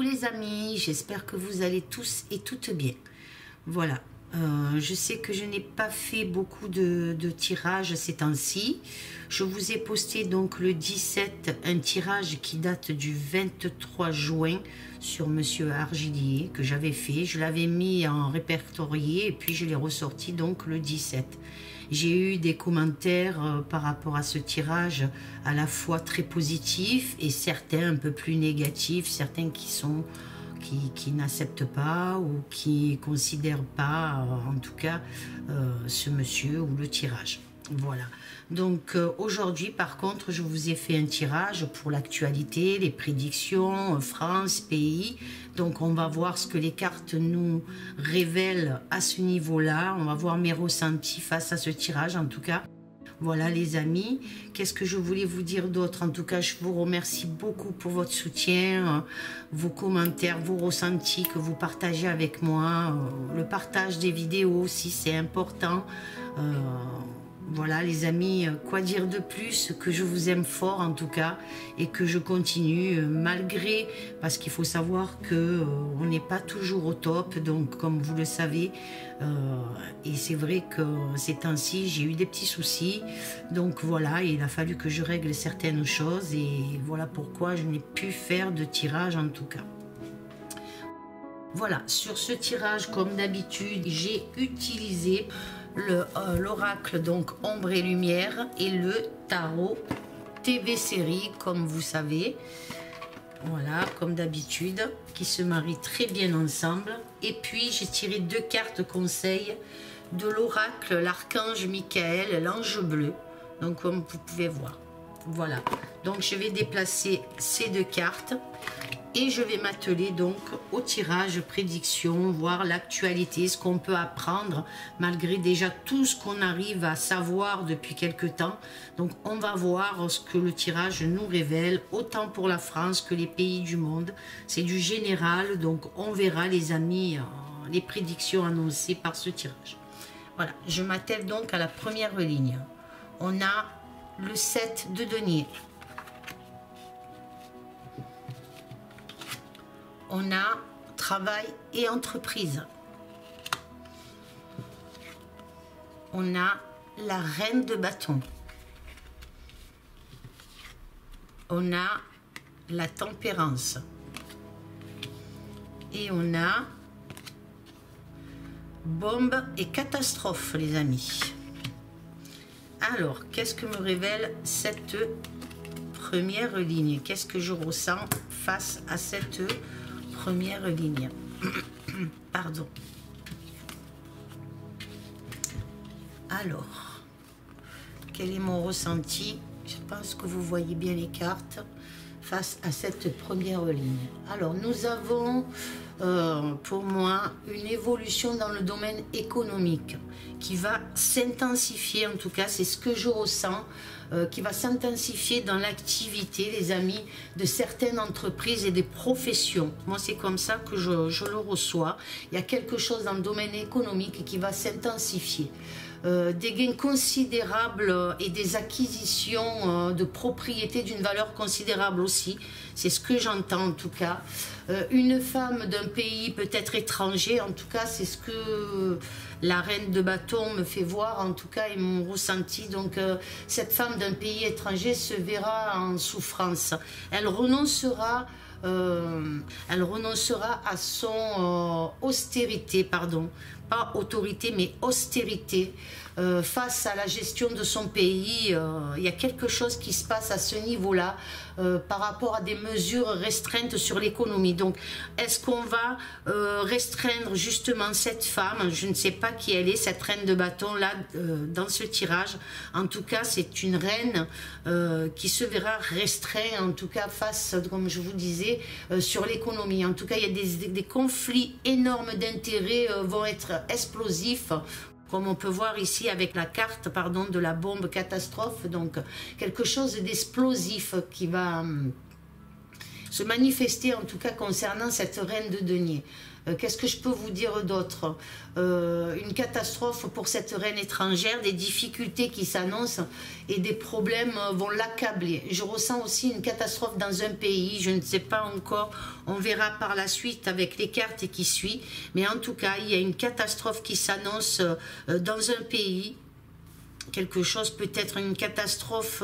Coucou les amis, j'espère que vous allez tous et toutes bien. Voilà, je sais que je n'ai pas fait beaucoup de tirages ces temps-ci. Je vous ai posté donc le 17 un tirage qui date du 23 juin sur Monsieur Argilier que j'avais fait. Je l'avais mis en répertorié et puis je l'ai ressorti donc le 17. J'ai eu des commentaires par rapport à ce tirage à la fois très positifs et certains un peu plus négatifs, certains qui n'acceptent pas ou qui ne considèrent pas, en tout cas, ce monsieur ou le tirage. Voilà. Donc aujourd'hui, par contre, je vous ai fait un tirage pour l'actualité, les prédictions, France, pays. Donc on va voir ce que les cartes nous révèlent à ce niveau-là. On va voir mes ressentis face à ce tirage, en tout cas. Voilà les amis, qu'est-ce que je voulais vous dire d'autre? En tout cas, je vous remercie beaucoup pour votre soutien, vos commentaires, vos ressentis que vous partagez avec moi. Le partage des vidéos aussi, c'est important. Voilà les amis, quoi dire de plus que je vous aime fort en tout cas et que je continue malgré, parce qu'il faut savoir que on n'est pas toujours au top, donc comme vous le savez, et c'est vrai que ces temps-ci j'ai eu des petits soucis, donc voilà, il a fallu que je règle certaines choses et voilà pourquoi je n'ai pu faire de tirage en tout cas. Voilà, sur ce tirage comme d'habitude j'ai utilisé l'oracle donc ombre et lumière et le tarot TV série comme vous savez, voilà comme d'habitude, qui se marient très bien ensemble. Et puis j'ai tiré deux cartes conseils de l'oracle, l'archange Michael, l'ange bleu, donc comme vous pouvez voir. Voilà, donc je vais déplacer ces deux cartes et je vais m'atteler donc au tirage prédiction, voir l'actualité, ce qu'on peut apprendre malgré déjà tout ce qu'on arrive à savoir depuis quelque temps. Donc on va voir ce que le tirage nous révèle, autant pour la France que les pays du monde. C'est du général, donc on verra les amis, les prédictions annoncées par ce tirage. Voilà, je m'attelle donc à la première ligne. On a le 7 de denier. On a travail et entreprise. On a la reine de bâton. On a la tempérance. Et on a bombe et catastrophe, les amis. Alors, qu'est-ce que me révèle cette première ligne? Qu'est-ce que je ressens face à cette première ligne? Pardon. Alors, quel est mon ressenti? Je pense que vous voyez bien les cartes face à cette première ligne. Alors, nous avons pour moi une évolution dans le domaine économique qui va s'intensifier, en tout cas c'est ce que je ressens, qui va s'intensifier dans l'activité, les amis, de certaines entreprises et des professions. Moi c'est comme ça que je le reçois. Il y a quelque chose dans le domaine économique qui va s'intensifier. Des gains considérables et des acquisitions de propriétés d'une valeur considérable aussi. C'est ce que j'entends en tout cas. Une femme d'un pays peut-être étranger, en tout cas c'est ce que la reine de bâton me fait voir en tout cas et mon ressenti. Donc cette femme d'un pays étranger se verra en souffrance. Elle renoncera à son austérité, pardon, pas autorité mais austérité, face à la gestion de son pays. Il y a quelque chose qui se passe à ce niveau-là par rapport à des mesures restreintes sur l'économie. Donc est-ce qu'on va restreindre justement cette femme? Je ne sais pas qui elle est, cette reine de bâton là dans ce tirage. En tout cas c'est une reine qui se verra restreinte, en tout cas face, comme je vous disais, sur l'économie. En tout cas il y a des conflits énormes d'intérêts vont être explosifs, comme on peut voir ici avec la carte, pardon, de la bombe catastrophe. Donc quelque chose d'explosif qui va se manifester en tout cas concernant cette reine de denier. Qu'est-ce que je peux vous dire d'autre? Une catastrophe pour cette reine étrangère, des difficultés qui s'annoncent et des problèmes vont l'accabler. Je ressens aussi une catastrophe dans un pays, je ne sais pas encore, on verra par la suite avec les cartes qui suivent, mais en tout cas, il y a une catastrophe qui s'annonce dans un pays, quelque chose peut-être une catastrophe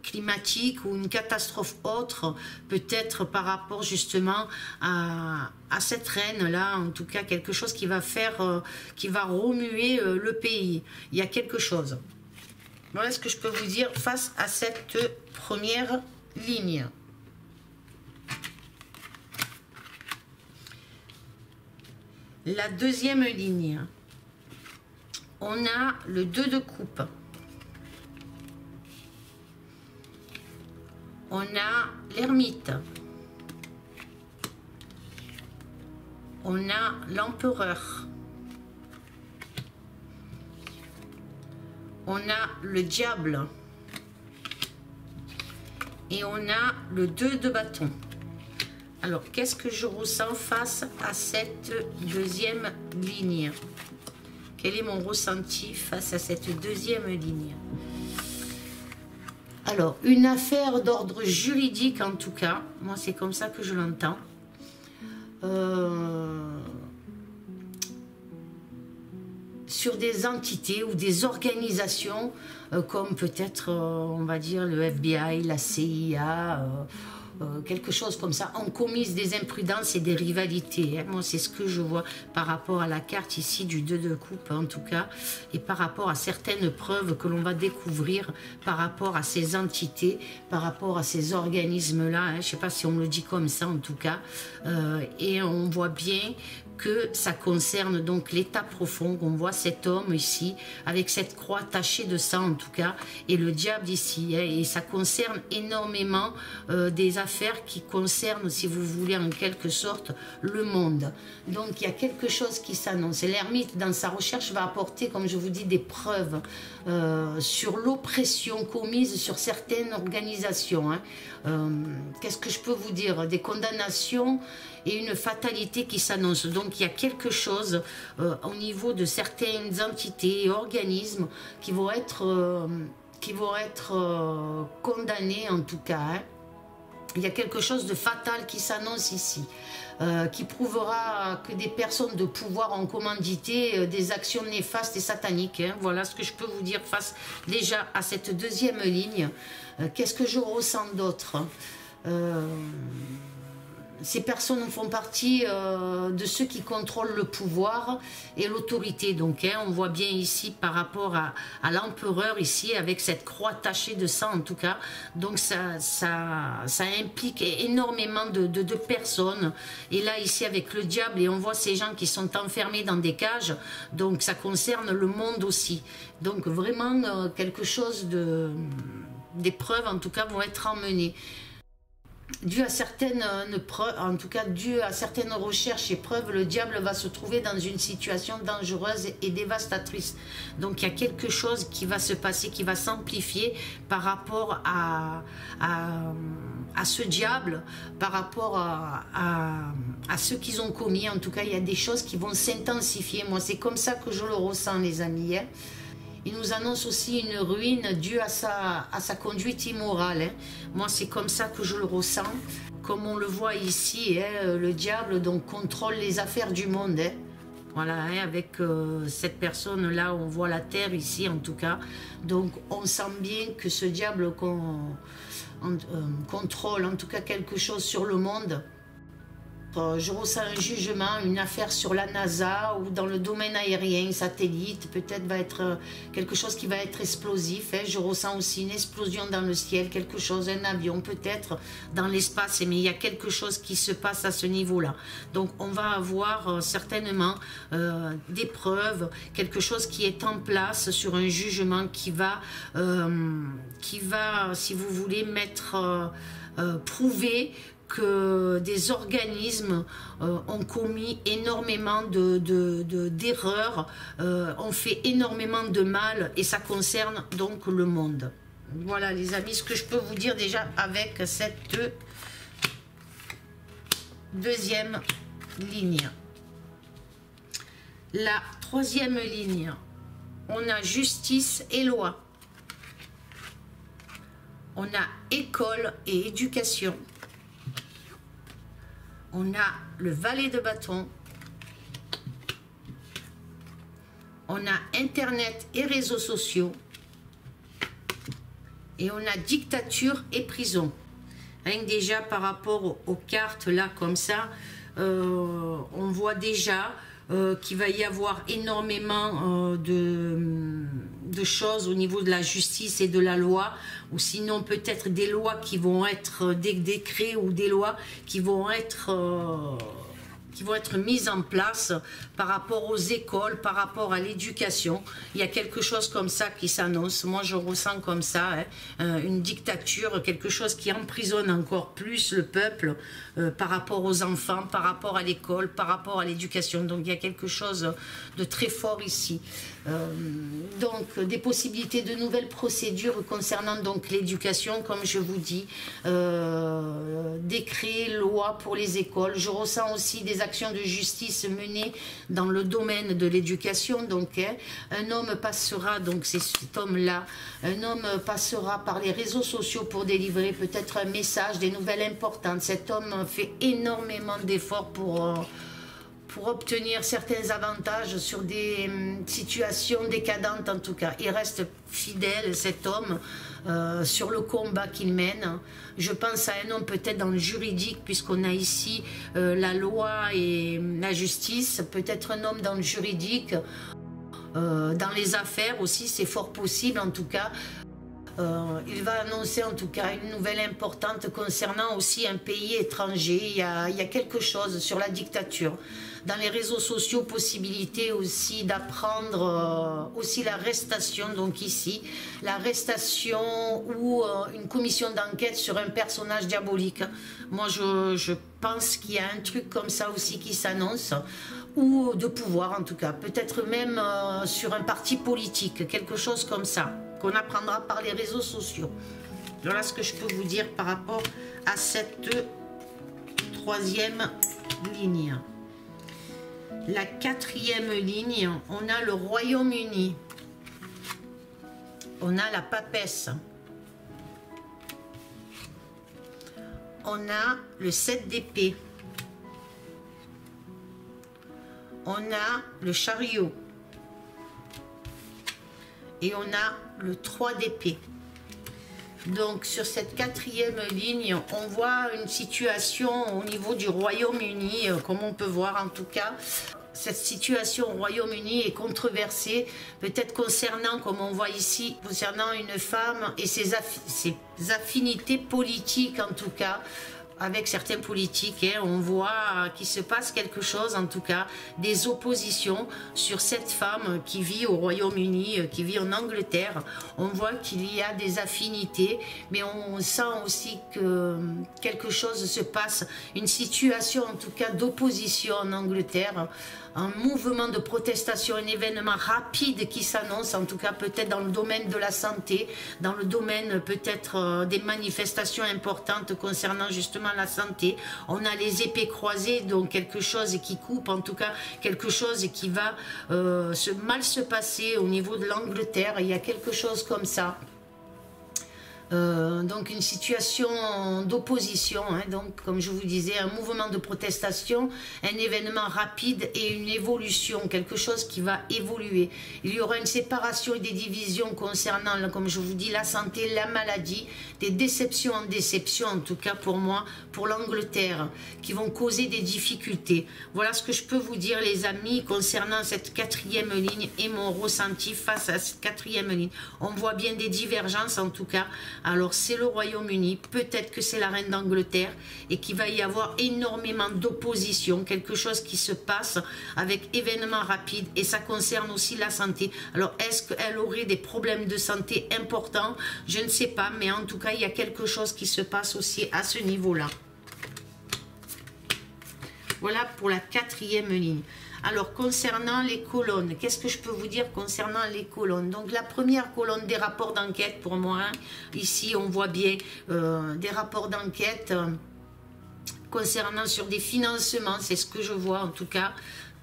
climatique ou une catastrophe autre, peut-être par rapport justement à cette reine-là, en tout cas quelque chose qui va faire, qui va remuer le pays. Il y a quelque chose. Voilà ce que je peux vous dire face à cette première ligne. La deuxième ligne, on a le 2 de coupe. On a l'ermite. On a l'empereur. On a le diable. Et on a le 2 de bâton. Alors, qu'est-ce que je ressens face à cette deuxième ligne? Quel est mon ressenti face à cette deuxième ligne? Alors, une affaire d'ordre juridique en tout cas, moi c'est comme ça que je l'entends. Sur des entités ou des organisations comme peut-être, on va dire, le FBI, la CIA, quelque chose comme ça, ont commis des imprudences et des rivalités. Hein. Moi, c'est ce que je vois par rapport à la carte ici du 2 de coupe, en tout cas, et par rapport à certaines preuves que l'on va découvrir par rapport à ces entités, par rapport à ces organismes-là. Hein. Je ne sais pas si on le dit comme ça, en tout cas. Et on voit bien que ça concerne donc l'état profond. On voit cet homme ici avec cette croix tachée de sang en tout cas et le diable ici, hein, et ça concerne énormément des affaires qui concernent, si vous voulez, en quelque sorte le monde. Donc il y a quelque chose qui s'annonce. L'ermite dans sa recherche va apporter, comme je vous dis, des preuves sur l'oppression commise sur certaines organisations, hein. Qu'est-ce que je peux vous dire? Des condamnations et une fatalité qui s'annonce. Donc il y a quelque chose au niveau de certaines entités et organismes qui vont être condamnés en tout cas. Hein. Il y a quelque chose de fatal qui s'annonce ici, qui prouvera que des personnes de pouvoir ont commandité des actions néfastes et sataniques. Hein. Voilà ce que je peux vous dire face déjà à cette deuxième ligne. Qu'est-ce que je ressens d'autre? Ces personnes font partie de ceux qui contrôlent le pouvoir et l'autorité. Donc, hein, on voit bien ici par rapport à l'empereur, ici, avec cette croix tachée de sang, en tout cas. Donc, ça implique énormément de personnes. Et là, ici, avec le diable, et on voit ces gens qui sont enfermés dans des cages. Donc, ça concerne le monde aussi. Donc, vraiment, quelque chose des preuves, en tout cas, vont être emmenées. Dû à certaines preuves, en tout cas dû à certaines recherches et preuves, le diable va se trouver dans une situation dangereuse et dévastatrice. Donc il y a quelque chose qui va se passer, qui va s'amplifier par rapport à ce diable, par rapport à ce qu'ils ont commis. En tout cas, il y a des choses qui vont s'intensifier. Moi, c'est comme ça que je le ressens, les amis. Hein. Il nous annonce aussi une ruine due à sa conduite immorale. Hein. Moi, c'est comme ça que je le ressens. Comme on le voit ici, hein, le diable donc, contrôle les affaires du monde. Hein. Voilà, hein, avec cette personne-là, on voit la terre ici en tout cas. Donc, on sent bien que ce diable contrôle en tout cas quelque chose sur le monde. Je ressens un jugement, une affaire sur la NASA ou dans le domaine aérien, satellite, peut-être va être quelque chose qui va être explosif. Hein. Je ressens aussi une explosion dans le ciel, quelque chose, un avion peut-être dans l'espace, mais il y a quelque chose qui se passe à ce niveau-là. Donc on va avoir certainement des preuves, quelque chose qui est en place sur un jugement qui va si vous voulez, prouver que des organismes ont commis énormément d'erreurs, ont fait énormément de mal et ça concerne donc le monde. Voilà les amis, ce que je peux vous dire déjà avec cette deuxième ligne. La troisième ligne, on a justice et loi. On a école et éducation. On a le valet de bâton. On a internet et réseaux sociaux. Et on a dictature et prison. Rien que déjà par rapport aux cartes là comme ça, on voit déjà qu'il va y avoir énormément de choses au niveau de la justice et de la loi, ou sinon peut-être des lois qui vont être, des décrets ou des lois qui vont être mises en place par rapport aux écoles, par rapport à l'éducation. Il y a quelque chose comme ça qui s'annonce. Moi, je ressens comme ça, hein, une dictature, quelque chose qui emprisonne encore plus le peuple par rapport aux enfants, par rapport à l'école, par rapport à l'éducation. Donc, il y a quelque chose de très fort ici. Donc, des possibilités de nouvelles procédures concernant donc l'éducation, comme je vous dis, décrets, lois pour les écoles. Je ressens aussi des actions de justice menées dans le domaine de l'éducation. Donc, un homme passera, donc c'est cet homme-là, un homme passera par les réseaux sociaux pour délivrer peut-être un message, des nouvelles importantes. Cet homme fait énormément d'efforts pour obtenir certains avantages sur des situations décadentes en tout cas. Il reste fidèle, cet homme, sur le combat qu'il mène. Je pense à un homme peut-être dans le juridique, puisqu'on a ici la loi et la justice, peut-être un homme dans le juridique, dans les affaires aussi, c'est fort possible en tout cas. Il va annoncer en tout cas une nouvelle importante concernant aussi un pays étranger. Il y a quelque chose sur la dictature. Dans les réseaux sociaux, possibilité aussi d'apprendre aussi l'arrestation, donc ici, l'arrestation ou une commission d'enquête sur un personnage diabolique. Moi, je pense qu'il y a un truc comme ça aussi qui s'annonce, ou de pouvoir en tout cas, peut-être même sur un parti politique, quelque chose comme ça, qu'on apprendra par les réseaux sociaux. Voilà ce que je peux vous dire par rapport à cette troisième ligne. La quatrième ligne, on a le Royaume-Uni. On a la papesse. On a le 7 d'épée. On a le chariot. Et on a le 3 d'épée. Donc sur cette quatrième ligne, on voit une situation au niveau du Royaume-Uni, comme on peut voir en tout cas. Cette situation au Royaume-Uni est controversée, peut-être concernant, comme on voit ici, concernant une femme et ses affinités politiques en tout cas. Avec certains politiques, hein, on voit qu'il se passe quelque chose, en tout cas, des oppositions sur cette femme qui vit au Royaume-Uni, qui vit en Angleterre. On voit qu'il y a des affinités, mais on sent aussi que quelque chose se passe, une situation en tout cas d'opposition en Angleterre, un mouvement de protestation, un événement rapide qui s'annonce, en tout cas peut-être dans le domaine de la santé, dans le domaine peut-être des manifestations importantes concernant justement la santé. On a les épées croisées, donc quelque chose qui coupe, en tout cas quelque chose qui va mal se passer au niveau de l'Angleterre. Il y a quelque chose comme ça. Donc une situation d'opposition, hein, donc comme je vous disais, un mouvement de protestation, un événement rapide et une évolution, quelque chose qui va évoluer. Il y aura une séparation et des divisions concernant, comme je vous dis, la santé, la maladie, des déceptions en déception, en tout cas pour moi, pour l'Angleterre, qui vont causer des difficultés. Voilà ce que je peux vous dire les amis concernant cette quatrième ligne et mon ressenti face à cette quatrième ligne. On voit bien des divergences en tout cas. Alors c'est le Royaume-Uni, peut-être que c'est la reine d'Angleterre et qu'il va y avoir énormément d'opposition, quelque chose qui se passe avec événements rapides et ça concerne aussi la santé. Alors est-ce qu'elle aurait des problèmes de santé importants? Je ne sais pas, mais en tout cas il y a quelque chose qui se passe aussi à ce niveau-là. Voilà pour la quatrième ligne. Alors, concernant les colonnes, qu'est-ce que je peux vous dire concernant les colonnes? Donc, la première colonne des rapports d'enquête pour moi, hein, ici, on voit bien des rapports d'enquête concernant sur des financements, c'est ce que je vois en tout cas,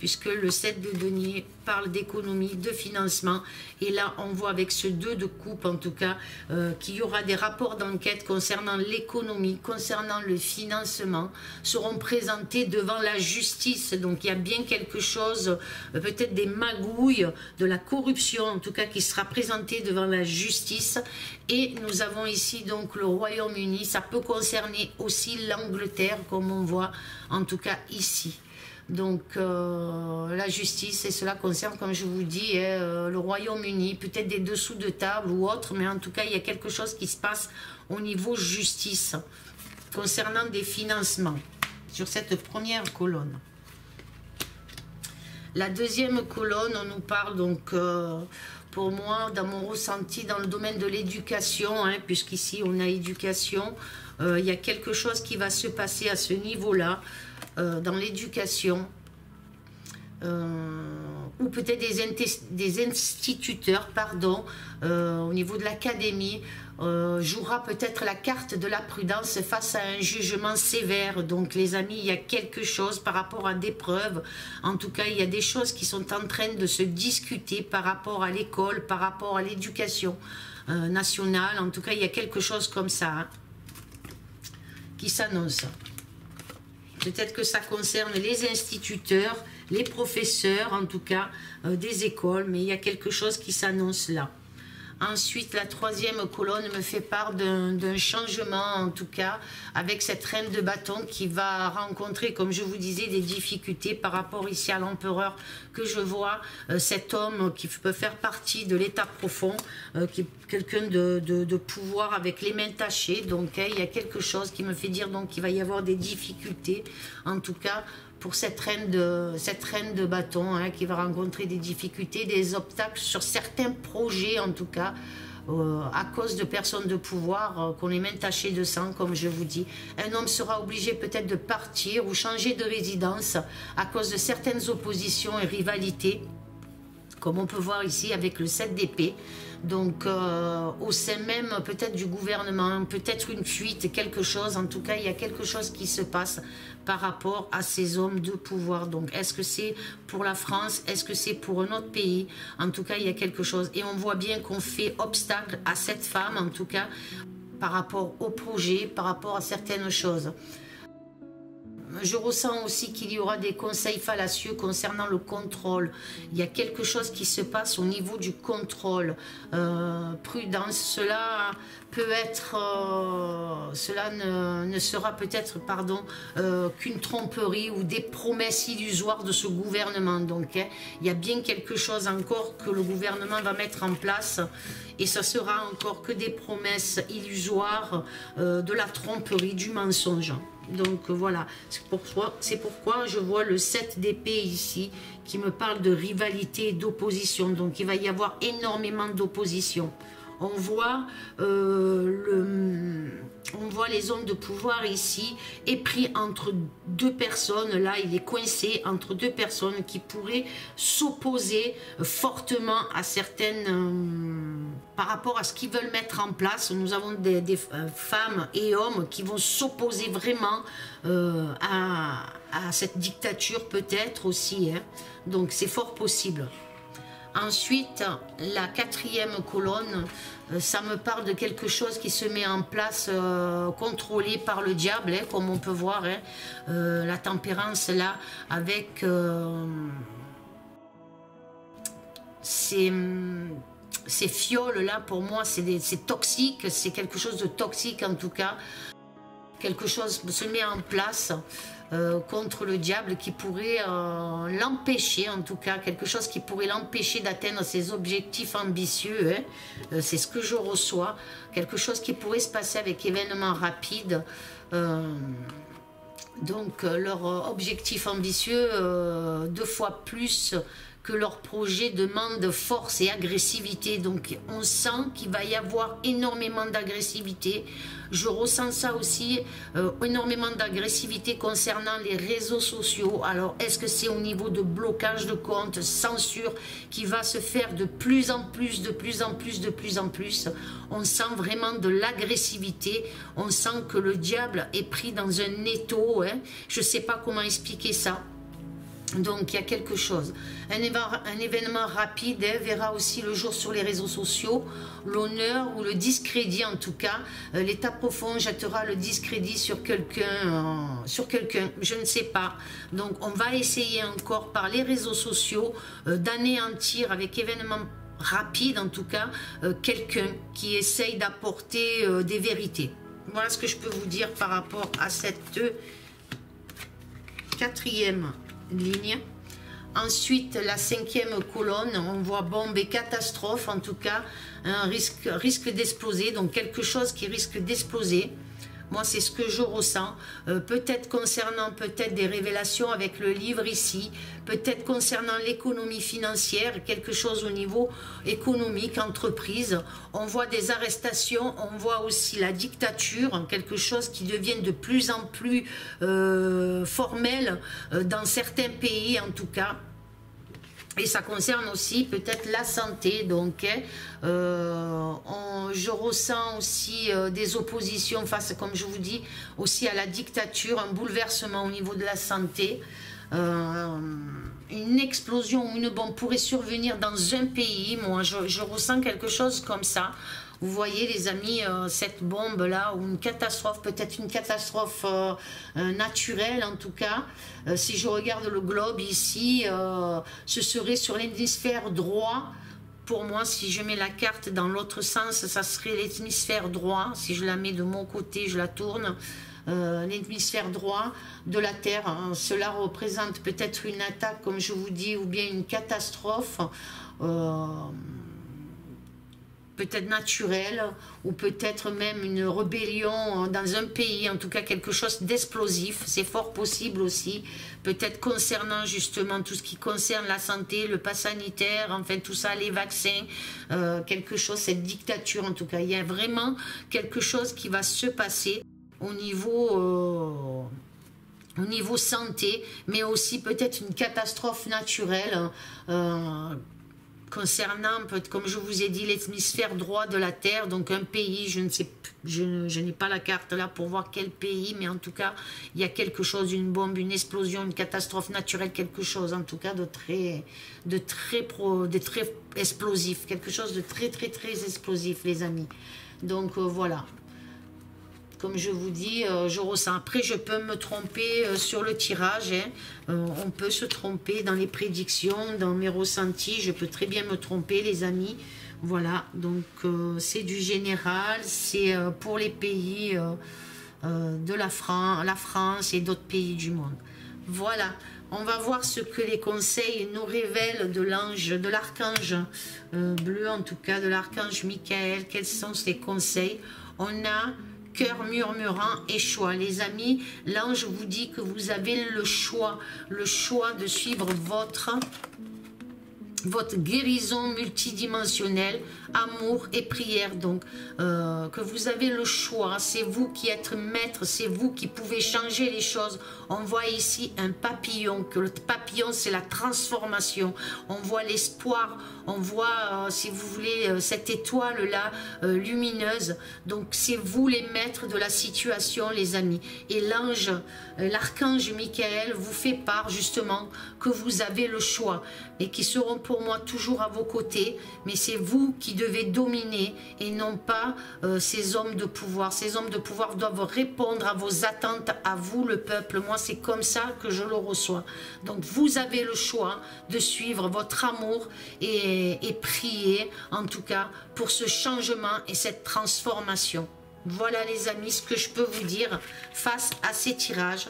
puisque le 7 de denier parle d'économie, de financement, et là on voit avec ce 2 de coupe en tout cas, qu'il y aura des rapports d'enquête concernant l'économie, concernant le financement, seront présentés devant la justice, donc il y a bien quelque chose, peut-être des magouilles, de la corruption en tout cas qui sera présenté devant la justice, et nous avons ici donc le Royaume-Uni, ça peut concerner aussi l'Angleterre comme on voit en tout cas ici. Donc la justice, et cela concerne, comme je vous dis, le Royaume-Uni, peut-être des dessous de table ou autre, mais en tout cas, il y a quelque chose qui se passe au niveau justice, concernant des financements, sur cette première colonne. La deuxième colonne, on nous parle donc, pour moi, dans mon ressenti, dans le domaine de l'éducation, hein, puisqu'ici on a éducation, il y a quelque chose qui va se passer à ce niveau-là, dans l'éducation, ou peut-être des instituteurs, pardon, au niveau de l'académie, jouera peut-être la carte de la prudence face à un jugement sévère. Donc les amis, il y a quelque chose par rapport à des preuves, en tout cas il y a des choses qui sont en train de se discuter par rapport à l'école, par rapport à l'éducation nationale, en tout cas il y a quelque chose comme ça, hein, qui s'annonce. Peut-être que ça concerne les instituteurs, les professeurs, en tout cas, des écoles, mais il y a quelque chose qui s'annonce là. Ensuite, la troisième colonne me fait part d'un changement, en tout cas, avec cette reine de bâton qui va rencontrer, comme je vous disais, des difficultés par rapport ici à l'empereur que je vois, cet homme qui peut faire partie de l'état profond, qui est quelqu'un de pouvoir avec les mains tachées. Donc, il y a quelque chose qui me fait dire qu'il va y avoir des difficultés, en tout cas, pour cette reine de bâton, hein, qui va rencontrer des difficultés, des obstacles sur certains projets en tout cas, à cause de personnes de pouvoir, qu'on les mains tachées de sang, comme je vous dis. Un homme sera obligé peut-être de partir ou changer de résidence à cause de certaines oppositions et rivalités, comme on peut voir ici avec le 7 d'épée. Donc au sein même peut-être du gouvernement, peut-être une fuite, quelque chose, en tout cas il y a quelque chose qui se passe par rapport à ces hommes de pouvoir. Donc est-ce que c'est pour la France, est-ce que c'est pour un autre pays? En tout cas il y a quelque chose, et on voit bien qu'on fait obstacle à cette femme, en tout cas par rapport au projet, par rapport à certaines choses. Je ressens aussi qu'il y aura des conseils fallacieux concernant le contrôle. Il y a quelque chose qui se passe au niveau du contrôle. Prudence, cela peut être, cela ne sera peut-être, pardon, qu'une tromperie ou des promesses illusoires de ce gouvernement. Donc, hein, il y a bien quelque chose encore que le gouvernement va mettre en place. Et ça sera encore que des promesses illusoires, de la tromperie, du mensonge. Donc voilà, c'est pourquoi je vois le 7 d'épée ici, qui me parle de rivalité et d'opposition. Donc il va y avoir énormément d'opposition. On voit les hommes de pouvoir ici, est pris entre deux personnes. Là, il est coincé entre deux personnes qui pourraient s'opposer fortement à certaines... par rapport à ce qu'ils veulent mettre en place. Nous avons des femmes et hommes qui vont s'opposer vraiment à cette dictature, peut-être aussi. Hein. Donc c'est fort possible. Ensuite, la quatrième colonne, ça me parle de quelque chose qui se met en place, contrôlé par le diable, hein, comme on peut voir, hein, la tempérance là, avec ces fioles là, pour moi c'est toxique, c'est quelque chose de toxique en tout cas. Quelque chose se met en place contre le diable qui pourrait l'empêcher, en tout cas, quelque chose qui pourrait l'empêcher d'atteindre ses objectifs ambitieux. Hein. C'est ce que je reçois. Quelque chose qui pourrait se passer avec événements rapides. Donc, leur objectif ambitieux, 2 fois plus que leur projet demande force et agressivité. Donc on sent qu'il va y avoir énormément d'agressivité. Je ressens ça aussi, énormément d'agressivité concernant les réseaux sociaux. Alors, est-ce que c'est au niveau de blocage de compte, censure, qui va se faire de plus en plus, de plus en plus, de plus en plus? On sent vraiment de l'agressivité. On sent que le diable est pris dans un étau. Hein. Je ne sais pas comment expliquer ça. Donc il y a quelque chose, un événement rapide verra aussi le jour sur les réseaux sociaux, l'honneur ou le discrédit en tout cas, l'état profond jettera le discrédit sur quelqu'un, je ne sais pas. Donc on va essayer encore par les réseaux sociaux d'anéantir avec événements rapides en tout cas, quelqu'un qui essaye d'apporter des vérités. Voilà ce que je peux vous dire par rapport à cette quatrième ligne. Ensuite, la cinquième colonne, on voit bombe et catastrophe, en tout cas, un risque d'exploser, donc quelque chose qui risque d'exploser. Moi, c'est ce que je ressens. Peut-être concernant des révélations avec le livre ici, peut-être concernant l'économie financière, quelque chose au niveau économique, entreprise. On voit des arrestations, on voit aussi la dictature, quelque chose qui devient de plus en plus formel dans certains pays, en tout cas. Et ça concerne aussi peut-être la santé, donc je ressens aussi des oppositions face, comme je vous dis, aussi à la dictature, un bouleversement au niveau de la santé, une explosion ou une bombe pourrait survenir dans un pays. Moi je ressens quelque chose comme ça. Vous voyez les amis, cette bombe là, ou une catastrophe, peut-être une catastrophe naturelle en tout cas. Si je regarde le globe ici, ce serait sur l'hémisphère droit. Pour moi, si je mets la carte dans l'autre sens, ça serait l'hémisphère droit. Si je la mets de mon côté, je la tourne. L'hémisphère droit de la Terre. Hein. Cela représente peut-être une attaque, comme je vous dis, ou bien une catastrophe. Peut-être naturelle, ou peut-être même une rébellion dans un pays, en tout cas quelque chose d'explosif, c'est fort possible aussi, peut-être concernant justement tout ce qui concerne la santé, le pass sanitaire, enfin tout ça, les vaccins, quelque chose, cette dictature en tout cas, il y a vraiment quelque chose qui va se passer au niveau santé, mais aussi peut-être une catastrophe naturelle, concernant, comme je vous ai dit, l'hémisphère droit de la Terre, donc un pays, je ne sais, je n'ai pas la carte là pour voir quel pays, mais en tout cas, il y a quelque chose, une bombe, une explosion, une catastrophe naturelle, quelque chose en tout cas de très explosif, quelque chose de très explosif, les amis. Donc voilà. Comme je vous dis, je ressens. Après, je peux me tromper sur le tirage. Hein. On peut se tromper dans les prédictions, dans mes ressentis. Je peux très bien me tromper, les amis. Voilà, donc c'est du général. C'est pour les pays de la France et d'autres pays du monde. Voilà, on va voir ce que les conseils nous révèlent de l'ange, de l'archange bleu, en tout cas, de l'archange Michael. Quels sont ces conseils? On a cœur murmurant et choix. Les amis, l'ange vous dit que vous avez le choix de suivre votre guérison multidimensionnelle, amour et prière, donc que vous avez le choix, c'est vous qui êtes maître, c'est vous qui pouvez changer les choses. On voit ici un papillon, que le papillon c'est la transformation, on voit l'espoir, on voit si vous voulez cette étoile là lumineuse, donc c'est vous les maîtres de la situation, les amis. Et l'ange, l'archange Michael vous fait part justement que vous avez le choix et qui seront pour moi toujours à vos côtés, mais c'est vous qui devez dominer et non pas ces hommes de pouvoir. Ces hommes de pouvoir doivent répondre à vos attentes, à vous le peuple. Moi c'est comme ça que je le reçois. Donc vous avez le choix de suivre votre amour et prier en tout cas pour ce changement et cette transformation. Voilà les amis ce que je peux vous dire face à ces tirages.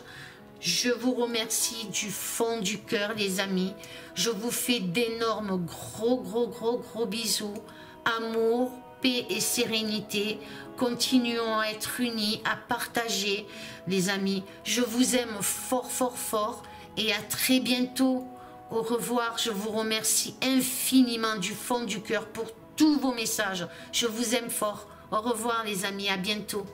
Je vous remercie du fond du cœur les amis. Je vous fais d'énormes gros bisous. Amour, paix et sérénité. Continuons à être unis, à partager les amis. Je vous aime fort et à très bientôt. Au revoir, je vous remercie infiniment du fond du cœur pour tous vos messages. Je vous aime fort. Au revoir les amis, à bientôt.